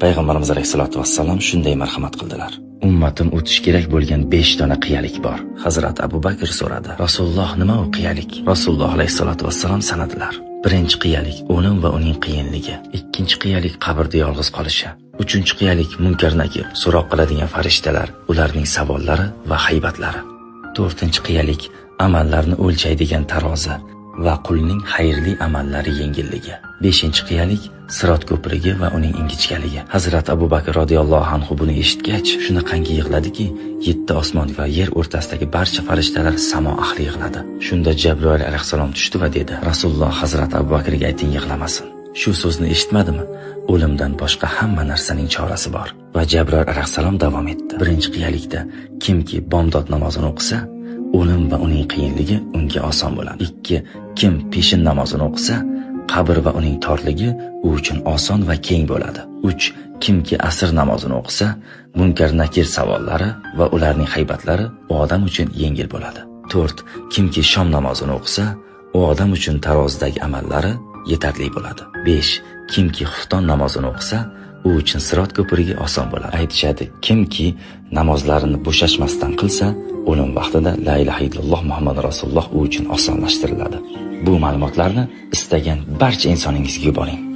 Payg'ambarimiz alayhisolatu vassalom shunday marhamat qildilar. Ummatim o'tish kerak bo'lgan 5 dona qiyalik bor. Hazrat Abu Bakr so'radi. Rasululloh nima u qiyalik? Rasululloh alayhisolatu vassalom sanadilar. Birinchi qiyalik o'lim va uning qiyinligi. Ikkinchi qiyalik qabrda yolg'iz qolishi. Uchinchi qiyalik Munkar Nakir, so'roq qiladigan farishtalar, ularning savollari va haybatlari. To'rtinchi qiyalik amallarni o'lchaydigan tarozi va qulning xayrli amallari yengilligi. Beshinchi qiyalik Sirot ko'prigi va uning ingichkaligi. Hazrat Abu Bakr radhiyallohu anhu buni eshitgach, shunaqangi yig'ladiki, 7 osmon va yer o'rtasidagi barcha farishtalar samo ahli yig'ladi. Shunda Jabroil alayhisalom tushdi va dedi: Rasululloh Hazrat Abu Bakrga ayting yig'lamasin. Shu so'zni eshitmadimi? O'limdan boshqa hamma narsaning chorasi bor. Va Jabroil alayhisalom davom etdi. Birinchi qiyalikda kimki bomdod namozini o'qisa, o'lim va uning qiyinligi unga oson bo'ladi. 2. Kim peshin namozini o'qisa, qabr va uning torligi u uchun oson va keng bo'ladi. 3. Kimki asr namozini o'qisa, Munkar Nakir savollari va ularning haybatlari u odam uchun yengil bo'ladi. 4. Kimki shom namozini o'qisa, u odam uchun tarozidagi amallari yetarli bo'ladi. 5. Kimki xufton namozini o'qisa, u uchun Sirot ko'prigi oson bo'ladi. Aytishadi, kimki namozlarini bo'shashmasdan qilsa, o'lim vaqtida la ilaha illalloh Muhammad rasululloh u uchun osonlashtiriladi. Bu ma'lumotlarni istagan barcha insoningizga yuboring.